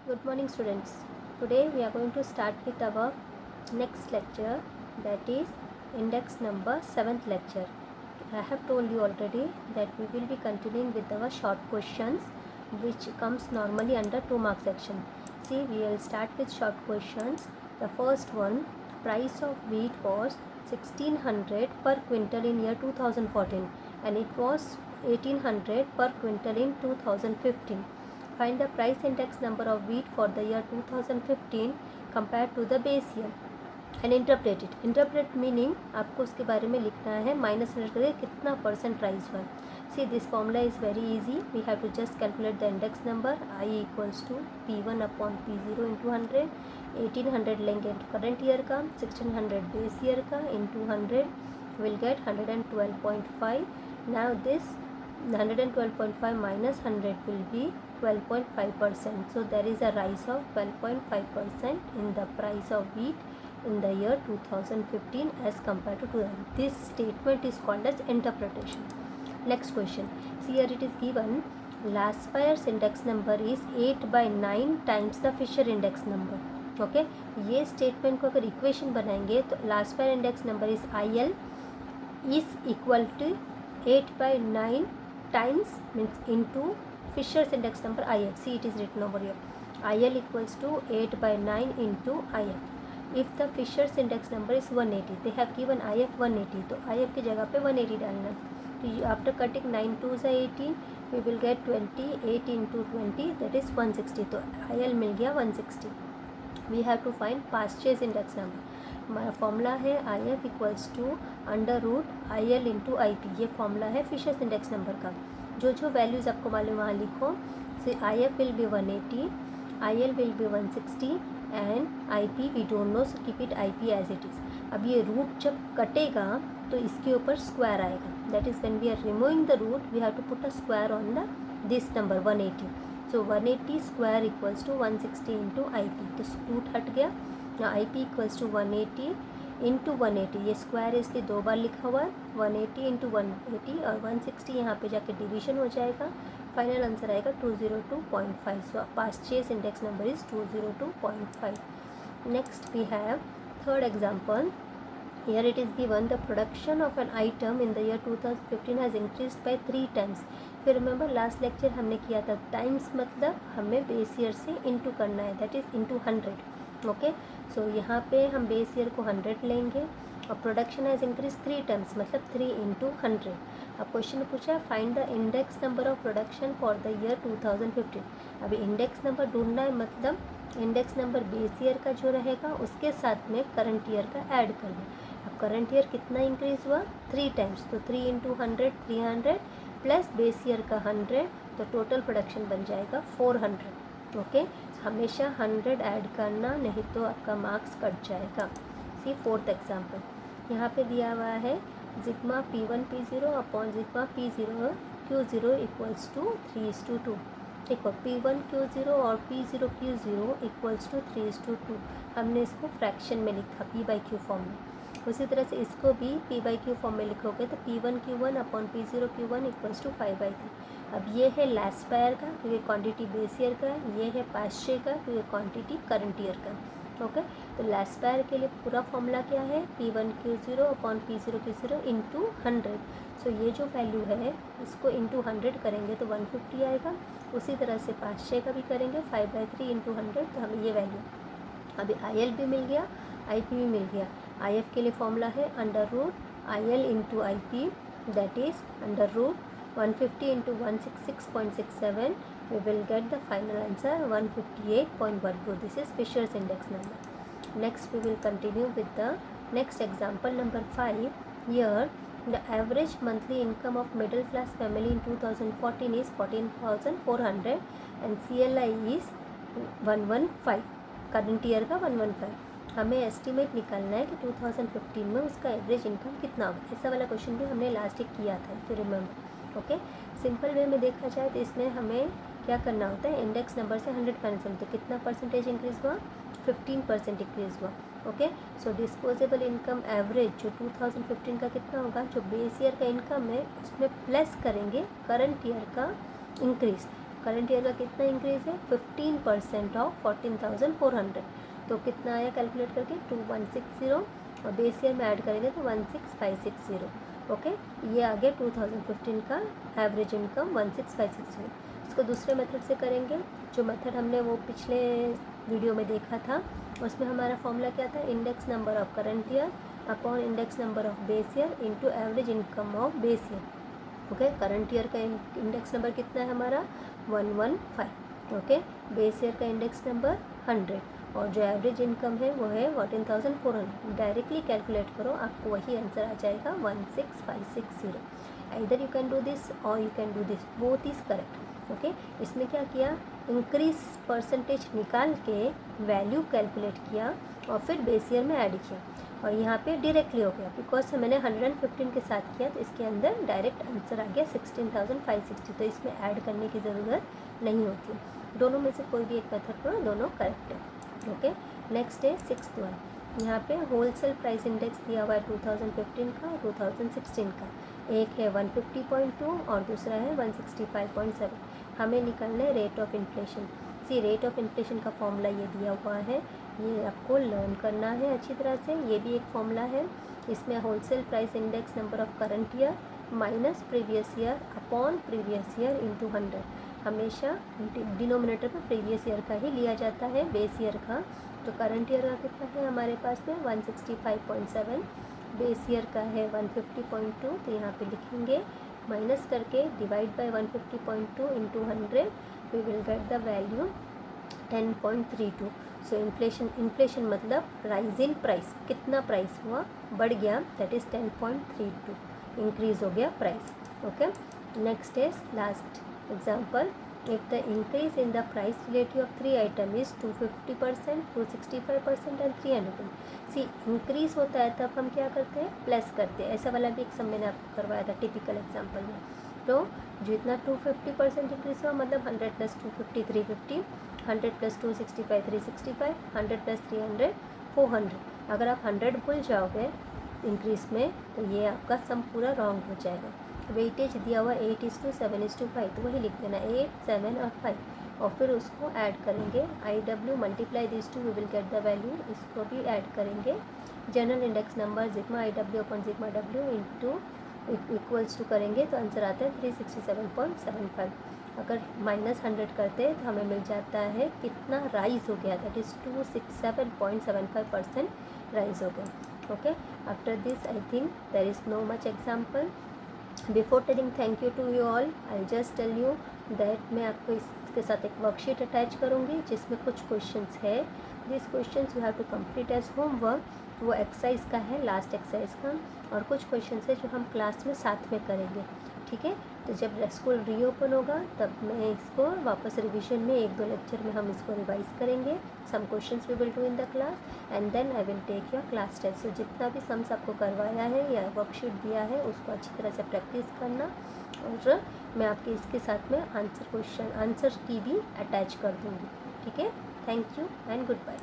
Good morning, students. Today we are going to start with our next lecture, that is index number 7th lecture. I have told you already that we will be continuing with our short questions which comes normally under 2 mark section. See, we will start with short questions. The first one, price of wheat was 1600 per quintal in year 2014 and it was 1800 per quintal in 2015. Find the price index number of wheat for the year 2015 compared to the base year and interpret it. Interpret meaning आपको उसके बारे में लिखना है, minus करके कितना percent price हुआ. See, this formula is very easy. We have to just calculate the index number. I equals to P1 upon P0 into 100. 1800 लेंगे करंट ईयर का, 1600 बेस ईयर का into 100 will get 112.5. Now this 112.5 minus 100 will be 12.5%. So there is a rise of 12.5% in the price of wheat in the year 2015 as compared to 2000. This statement is called as interpretation. Next question. See, here it is given Laspeyres index number is 8 by 9 times the Fisher index number. Okay, ये statement को अगर equation बनाएंगे तो Laspeyres index number is IL is equal to 8 by 9 times means into Fisher's index number IF. See, it is written over here. IL equals to 8 by 9 into IF. If the Fisher's index number is 180, they have given IF 180, तो IF की जगह पे 180 डालना. तो after cutting 9 2s are 18, we will get 20. 8 into 20, that is 160. तो IL मिल गया 160. We have to find purchase index number. हमारा formula है IF equals to under root IL into IP. ये फॉर्मूला है फिशर्स इंडेक्स नंबर का. जो जो values आपको मालूम वहाँ लिखो. IF will be 180, IL will be 160 and IP we don't know, so keep it IP as it is. अब ये रूट जब कटेगा तो इसके ऊपर स्क्वायर आएगा. That is when we are removing the root we have to put a square on the this number 180. So 180 square equals to 160 into IP. तो root हट गया. IP equals to 180 into 180. ये स्क्वायर इसलिए 2 बार लिखा हुआ है. 180 into 180 और 160 यहाँ पे जाके डिवीजन हो जाएगा. फाइनल आंसर आएगा 202.5. So purchase index number is 202.5. Next we have third example. Here it is given the production of an item in the year 2015 has increased by 3 times. फिर रिमेंबर लास्ट लेक्चर हमने किया था times मतलब हमें base year से into करना है, that is into 100. Okay, सो यहाँ पे हम बेस ईयर को 100 लेंगे और प्रोडक्शन हैज़ इंक्रीज 3 टाइम्स मतलब 3 इंटू 100. अब क्वेश्चन पूछा find the index number of production for the year 2015. अभी इंडेक्स नंबर ढूंढना है मतलब इंडेक्स नंबर बेस ईयर का जो रहेगा उसके साथ में करंट ईयर का ऐड करना. अब करंट ईयर कितना इंक्रीज़ हुआ 3 टाइम्स, तो 3 इंटू 100 300 प्लस बेस ईयर का 100, तो टोटल प्रोडक्शन बन जाएगा 400. ओके, हमेशा 100 ऐड करना नहीं तो आपका मार्क्स कट जाएगा. See fourth example. यहाँ पे दिया हुआ है sigma P1 P0 upon sigma P0 Q0 equals to 3:2. देखो P1 Q0 और P0 Q0 इक्वल्स टू 3:2. हमने इसको फ्रैक्शन में लिखा P/Q फॉर्म में. उसी तरह से इसको भी P/Q फॉर्म में लिखोगे तो P1 Q1 upon P0 Q1 equals to 5/3. अब ये है लास्पेयर का क्योंकि क्वांटिटी बेस ईयर का है. ये है पास्चे का क्योंकि क्वांटिटी करंट ईयर का. ओके, तो लास्पेयर के लिए पूरा फॉर्मूला क्या है P1 Q0 upon P0 Q0 into 100. सो ये जो वैल्यू है इसको इंटू 100 करेंगे तो 150 आएगा. उसी तरह से पास्चे का भी करेंगे 5/3 इंटू 100 तो हमें ये वैल्यू. अभी IL भी मिल गया, IP भी मिल गया. IF के लिए फॉर्मूला है under root IL into IP, that is under root 150 into 166.67. we will get the final answer 158.12. This is Fisher's index number. Next we will continue with the next example number 5. Here the average monthly income of middle class family in 2014 is 14,400 and CLI is 115. Current year का 115. हमें estimate निकालना है कि 2015 में उसका average income कितना होगा. ऐसा वाला क्वेश्चन भी हमने लास्ट वीक किया था फिर रिमेंबर. ओके, सिंपल वे में देखा जाए तो इसमें हमें क्या करना होता है इंडेक्स नंबर से 100 माइनस. तो कितना परसेंटेज इंक्रीज़ हुआ 15% इंक्रीज़ हुआ. ओके, सो डिस्पोजेबल इनकम एवरेज जो 2015 का कितना होगा, जो बेस ईयर का इनकम है उसमें प्लस करेंगे करंट ईयर का इंक्रीज़. करंट ईयर का कितना इंक्रीज़ है 15% ऑफ 14,400। तो कितना आया कैलकुलेट करके 2160 और बेस ईयर में ऐड करेंगे तो 16560। ओके, ये आ गया 2015 का एवरेज इनकम 16560। इसको दूसरे मेथड से करेंगे। जो मेथड हमने वो पिछले वीडियो में देखा था उसमें हमारा फॉर्मूला क्या था, index number of current year upon index number of base year into average income of base year. Okay, current year का इंडेक्स नंबर कितना है हमारा 115। ओके, बेस ईयर का इंडेक्स नंबर 100 और जो एवरेज इनकम है वो है 14,400। डायरेक्टली कैलकुलेट करो, आपको वही आंसर आ जाएगा 16560। Either you can do this और you can do this, both is correct. Okay, इसमें क्या किया, इंक्रीज परसेंटेज निकाल के वैल्यू कैलकुलेट किया और फिर बेस ईयर में ऐड किया और यहाँ पे डायरेक्टली हो गया बिकॉज मैंने 115 के साथ किया तो इसके अंदर डायरेक्ट आंसर आ गया 16,560। तो इसमें ऐड करने की ज़रूरत नहीं होती। दोनों में से कोई भी एक मेथड करो, दोनों करेक्ट है। ओके, नेक्स्ट है 6th वन। यहाँ पे होलसेल प्राइस इंडेक्स दिया हुआ है 2015 का 2016 का। एक है 150.2 और दूसरा है 165.7। हमें निकालना है rate of inflation. See, rate of inflation का फॉर्मूला ये दिया हुआ है, ये आपको लर्न करना है अच्छी तरह से। ये भी एक फॉर्मूला है, इसमें wholesale price index number of current year minus previous year upon previous year into 100। हमेशा डिनोमिनेटर में प्रीवियस ईयर का ही लिया जाता है बेस ईयर का। तो करंट ईयर का कितना है हमारे पास में 165.7, बेस ईयर का है 150.2। तो यहाँ पे लिखेंगे माइनस करके divide by 150.2 into 100, we will get the value 10.32। So inflation मतलब राइज इन प्राइस, कितना प्राइस हुआ, बढ़ गया, दैट इज़ 10.32, इंक्रीज हो गया price. Okay, next is last example. If the increase in the price relative of 3 item is 250%, 265% and 300%। See, increase होता है तब हम क्या करते हैं, प्लस करते हैं। ऐसा वाला भी एक मैंने आपको करवाया था टिपिकल एग्जाम्पल में। तो जितना 250% इंक्रीज हुआ मतलब 100 + 250 350, 100 + 265 365, 100 + 300 400। अगर आप 100 भूल जाओगे इंक्रीज में तो ये आपका सम पूरा रॉन्ग हो जाएगा। वेटेज दिया हुआ 8:7:5, तो वही लिख देना 8, 7 और 5 और फिर उसको ऐड करेंगे। IW multiply this to we will get the value, इसको भी ऐड करेंगे। General index number sigma IW upon sigma W into equals to करेंगे तो आंसर आता है 367.75। अगर -100 करते तो हमें मिल जाता है कितना राइज हो गया, दैट इज़ 267.75% राइज हो गया। Okay, after this I think there is no much example. Before telling thank you to you all, I just tell you that मैं आपको इसके साथ एक वर्कशीट अटैच करूँगी जिसमें कुछ क्वेश्चंस है। This questions you have to complete as homework. वो एक्सरसाइज का है, लास्ट एक्सरसाइज का, और कुछ क्वेश्चंस है जो हम क्लास में साथ में करेंगे। ठीक है, तो जब स्कूल रीओपन होगा तब मैं इसको वापस रिवीजन में 1-2 लेक्चर में हम इसको रिवाइज करेंगे। Some questions we will do in the class and then I will take your class test. So जितना भी सम्स आपको करवाया है या वर्कशीट दिया है उसको अच्छी तरह से प्रैक्टिस करना, और मैं आपके इसके साथ में आंसर की भी अटैच कर दूँगी। ठीक है, thank you and good bye.